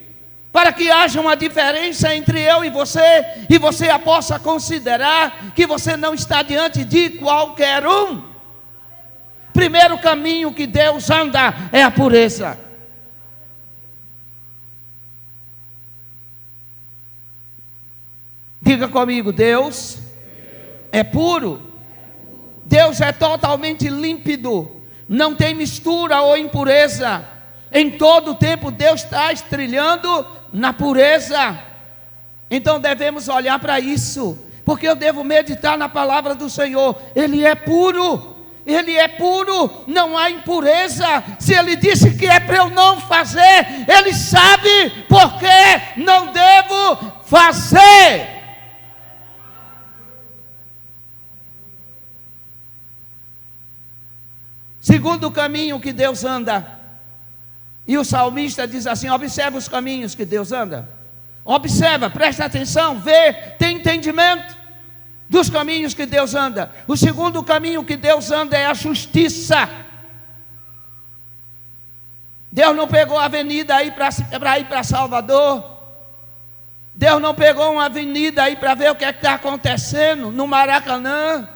para que haja uma diferença entre eu e você a possa considerar que você não está diante de qualquer um. Primeiro caminho que Deus anda é a pureza. Diga comigo: Deus é puro. Deus é totalmente límpido, não tem mistura ou impureza. Em todo o tempo Deus está trilhando na pureza. Então devemos olhar para isso, porque eu devo meditar na palavra do Senhor. Ele é puro, Ele é puro, não há impureza. Se Ele disse que é para eu não fazer, Ele sabe por que não devo fazer. Segundo caminho que Deus anda, e o salmista diz assim: observa os caminhos que Deus anda. Observa, presta atenção, vê, tem entendimento dos caminhos que Deus anda. O segundo caminho que Deus anda é a justiça. Deus não pegou a avenida aí para ir para Salvador. Deus não pegou uma avenida aí para ver o que é que está acontecendo no Maracanã.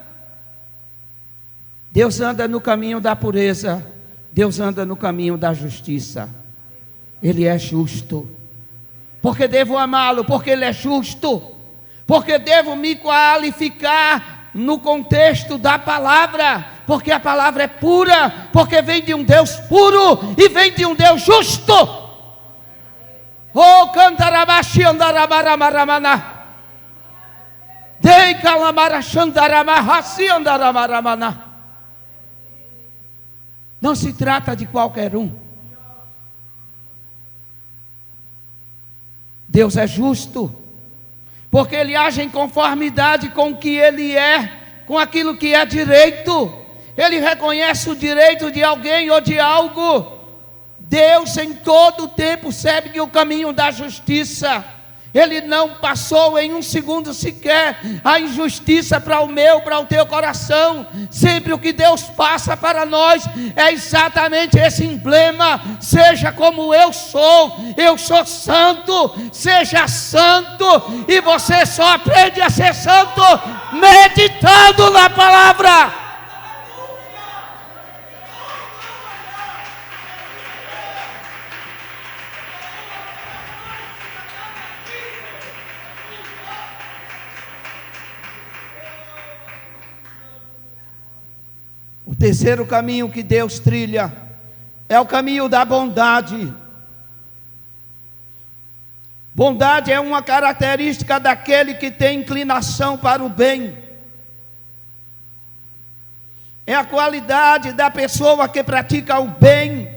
Deus anda no caminho da pureza, Deus anda no caminho da justiça. Ele é justo. Porque devo amá-lo? Porque Ele é justo. Porque devo me qualificar no contexto da palavra? Porque a palavra é pura, porque vem de um Deus puro e vem de um Deus justo. Oh, cantarabaxi andarabaramaramaná, dei calamaraxandaramahassi andaramaramana. Não se trata de qualquer um. Deus é justo, porque Ele age em conformidade com o que Ele é, com aquilo que é direito. Ele reconhece o direito de alguém ou de algo. Deus em todo o tempo segue o caminho da justiça. Ele não passou em um segundo sequer a injustiça para o meu, para o teu coração. Sempre o que Deus passa para nós é exatamente esse emblema: seja como eu sou santo, seja santo. E você só aprende a ser santo meditando na palavra. O terceiro caminho que Deus trilha é o caminho da bondade. Bondade é uma característica daquele que tem inclinação para o bem. É a qualidade da pessoa que pratica o bem.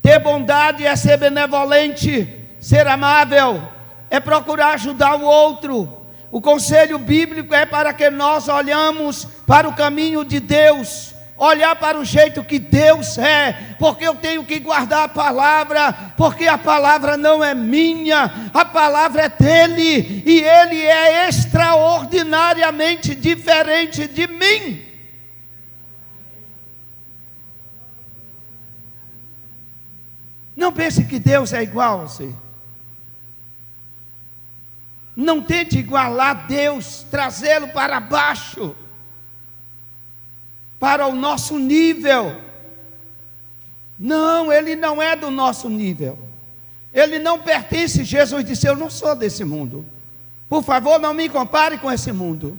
Ter bondade é ser benevolente, ser amável, é procurar ajudar o outro. O conselho bíblico é para que nós olhamos para o caminho de Deus, olhar para o jeito que Deus é, porque eu tenho que guardar a palavra, porque a palavra não é minha, a palavra é dele, e ele é extraordinariamente diferente de mim. Não pense que Deus é igual a você. Não tente igualar Deus, trazê-lo para baixo, para o nosso nível. Não, Ele não é do nosso nível. Ele não pertence. Jesus disse: eu não sou desse mundo. Por favor, não me compare com esse mundo.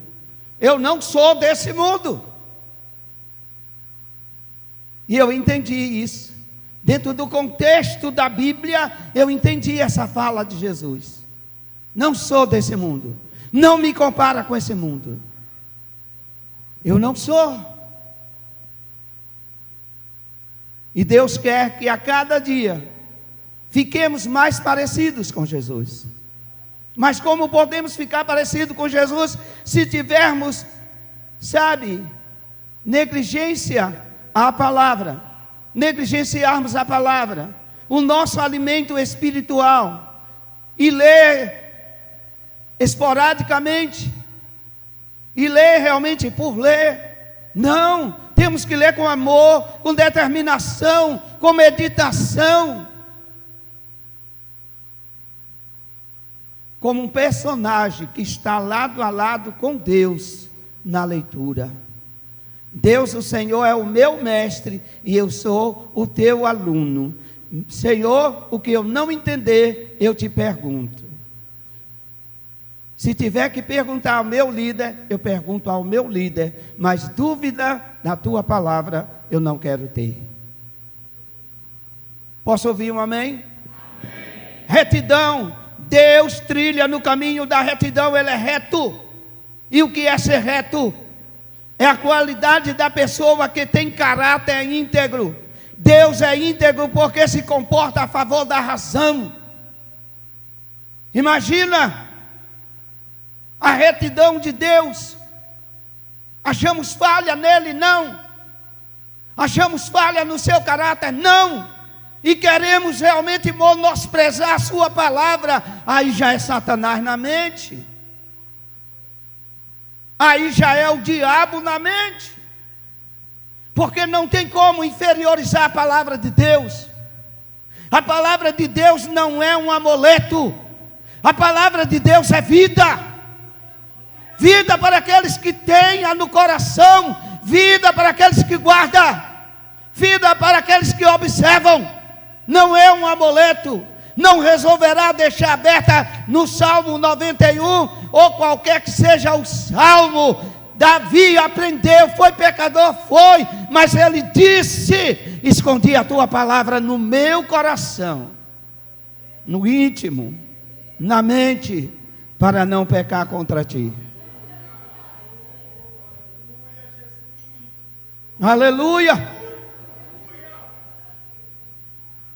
Eu não sou desse mundo. E eu entendi isso. Dentro do contexto da Bíblia, eu entendi essa fala de Jesus. Não sou desse mundo. Não me compara com esse mundo. Eu não sou. E Deus quer que a cada dia fiquemos mais parecidos com Jesus. Mas como podemos ficar parecidos com Jesus se tivermos, negligência à palavra, negligenciarmos a palavra, o nosso alimento espiritual, e ler esporadicamente, e ler realmente por ler? Não, temos que ler com amor, com determinação, com meditação, como um personagem que está lado a lado com Deus na leitura. Deus, o Senhor, é o meu mestre e eu sou o teu aluno. Senhor, o que eu não entender, eu te pergunto. Se tiver que perguntar ao meu líder, eu pergunto ao meu líder, mas dúvida na tua palavra eu não quero ter. Posso ouvir um amém? Amém. Retidão. Deus trilha no caminho da retidão, Ele é reto. E o que é ser reto? É a qualidade da pessoa que tem caráter íntegro. Deus é íntegro porque se comporta a favor da razão. Imagina a retidão de Deus. Achamos falha nele? Não. Achamos falha no seu caráter? Não. E queremos realmente menosprezar a sua palavra? Aí já é Satanás na mente. Aí já é o diabo na mente. Porque não tem como inferiorizar a palavra de Deus. A palavra de Deus não é um amuleto. A palavra de Deus é vida. Vida para aqueles que têm no coração. Vida para aqueles que guardam. Vida para aqueles que observam. Não é um amuleto. Não resolverá deixar aberta no Salmo 91, ou qualquer que seja o Salmo. Davi aprendeu, foi pecador, foi, mas ele disse: escondi a tua palavra no meu coração, no íntimo, na mente, para não pecar contra ti. Aleluia!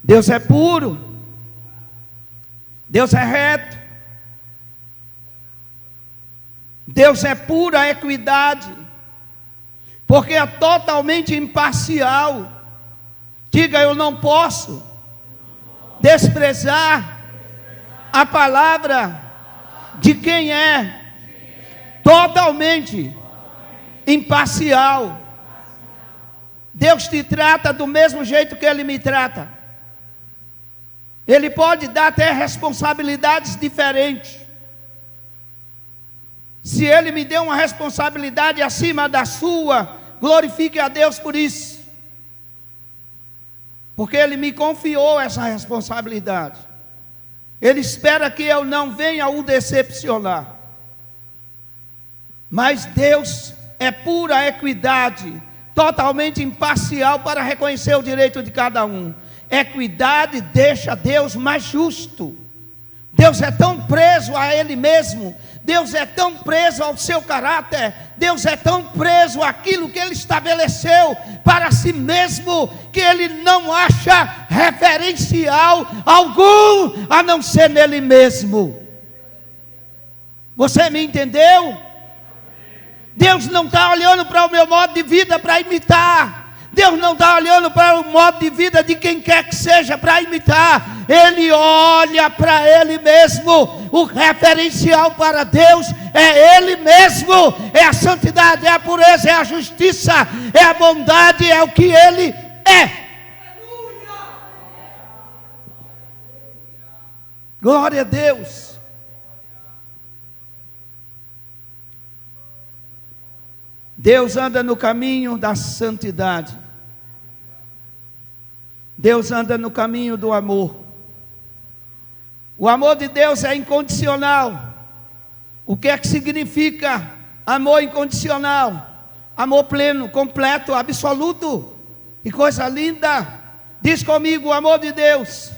Deus é puro. Deus é reto. Deus é pura equidade. Porque é totalmente imparcial. Diga, eu não posso desprezar a palavra de quem é totalmente imparcial. Deus te trata do mesmo jeito que Ele me trata. Ele pode dar até responsabilidades diferentes. Se Ele me deu uma responsabilidade acima da sua, glorifique a Deus por isso. Porque Ele me confiou essa responsabilidade. Ele espera que eu não venha o decepcionar. Mas Deus é pura equidade, totalmente imparcial para reconhecer o direito de cada um. Equidade deixa Deus mais justo. Deus é tão preso a Ele mesmo, Deus é tão preso ao seu caráter, Deus é tão preso àquilo que Ele estabeleceu para si mesmo, que Ele não acha referencial algum, a não ser nele mesmo. Você me entendeu? Deus não está olhando para o meu modo de vida para imitar. Deus não está olhando para o modo de vida de quem quer que seja para imitar. Ele olha para Ele mesmo. O referencial para Deus é Ele mesmo. É a santidade, é a pureza, é a justiça, é a bondade, é o que Ele é. Glória a Deus. Deus anda no caminho da santidade. Deus anda no caminho do amor. O amor de Deus é incondicional. O que é que significa amor incondicional? Amor pleno, completo, absoluto. Que coisa linda. Diz comigo, o amor de Deus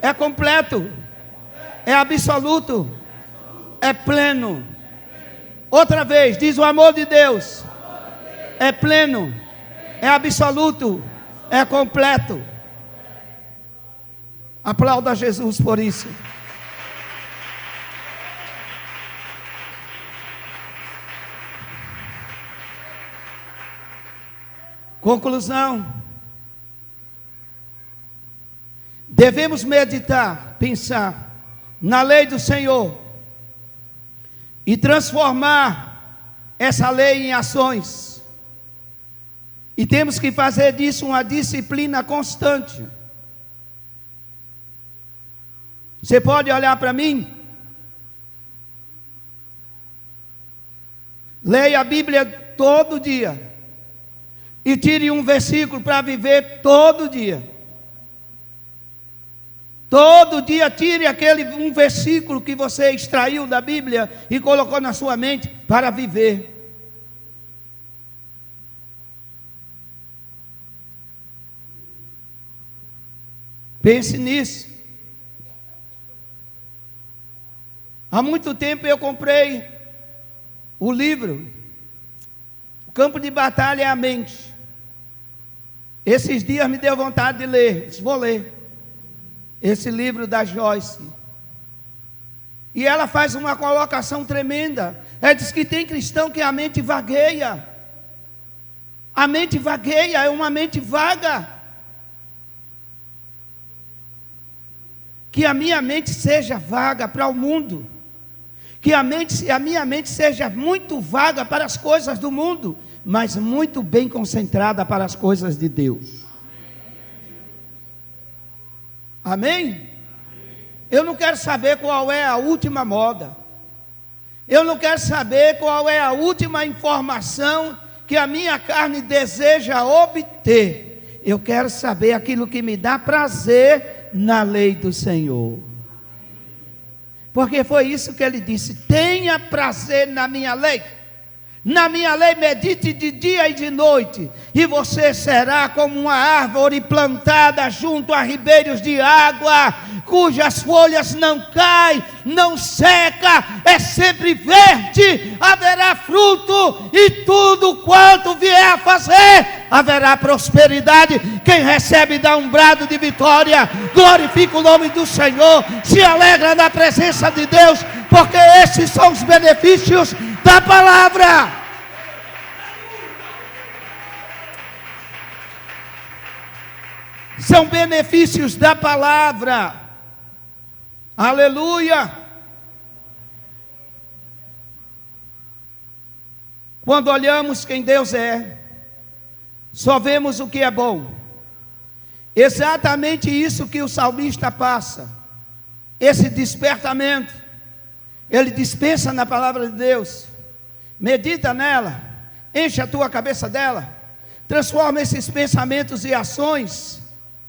é completo, é absoluto, é pleno. Outra vez, diz: o amor de Deus é pleno, é absoluto, é completo. Aplauda Jesus por isso. Conclusão: devemos meditar, pensar na lei do Senhor e transformar essa lei em ações. E temos que fazer disso uma disciplina constante. Você pode olhar para mim? Leia a Bíblia todo dia e tire um versículo para viver todo dia. Todo dia tire um versículo que você extraiu da Bíblia e colocou na sua mente para viver. Pense nisso. Há muito tempo eu comprei o livro O Campo de Batalha é a Mente. Esses dias me deu vontade de ler. Disse: vou ler esse livro da Joyce. E ela faz uma colocação tremenda. Ela diz que tem cristão que a mente vagueia. A mente vagueia, é uma mente vaga. Que a minha mente seja vaga para o mundo. Que a minha mente seja muito vaga para as coisas do mundo, mas muito bem concentrada para as coisas de Deus. Amém? Eu não quero saber qual é a última moda. Eu não quero saber qual é a última informação que a minha carne deseja obter. Eu quero saber aquilo que me dá prazer na lei do Senhor. Porque foi isso que ele disse: tenha prazer na minha lei. Na minha lei medite de dia e de noite, e você será como uma árvore plantada junto a ribeiros de água, cujas folhas não caem, não seca, é sempre verde, haverá fruto, e tudo quanto vier a fazer, haverá prosperidade. Quem recebe dá um brado de vitória, glorifica o nome do Senhor, se alegra na presença de Deus, porque esses são os benefícios da palavra. São benefícios da palavra. Aleluia. Quando olhamos quem Deus é, só vemos o que é bom. Exatamente isso que o salmista passa. Esse despertamento. Ele dispensa na palavra de Deus. Medita nela. Enche a tua cabeça dela. Transforma esses pensamentos e ações.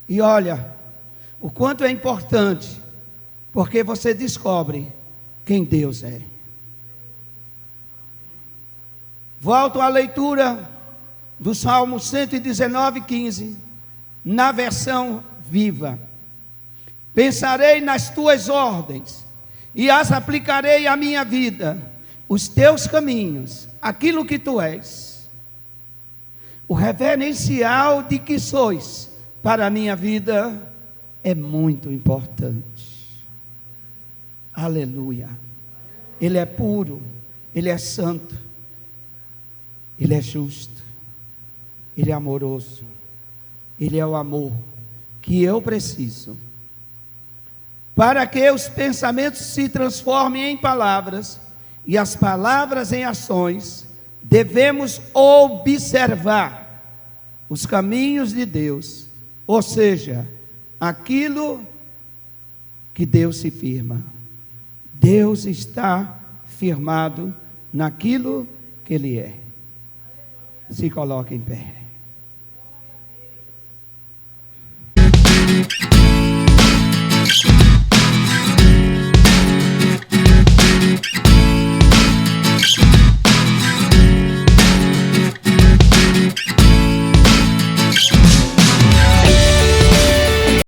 E olha, o quanto é importante, porque você descobre quem Deus é. Volto à leitura do Salmo 119:15, na versão viva. Pensarei nas tuas ordens, e as aplicarei à minha vida, os teus caminhos, aquilo que tu és. O reverencial de que sois para a minha vida é muito importante. Aleluia. Ele é puro, Ele é santo, Ele é justo, Ele é amoroso, Ele é o amor que eu preciso. Para que os pensamentos se transformem em palavras e as palavras em ações, devemos observar os caminhos de Deus. Ou seja, aquilo que Deus se firma. Deus está firmado naquilo que Ele é. Se coloque em pé.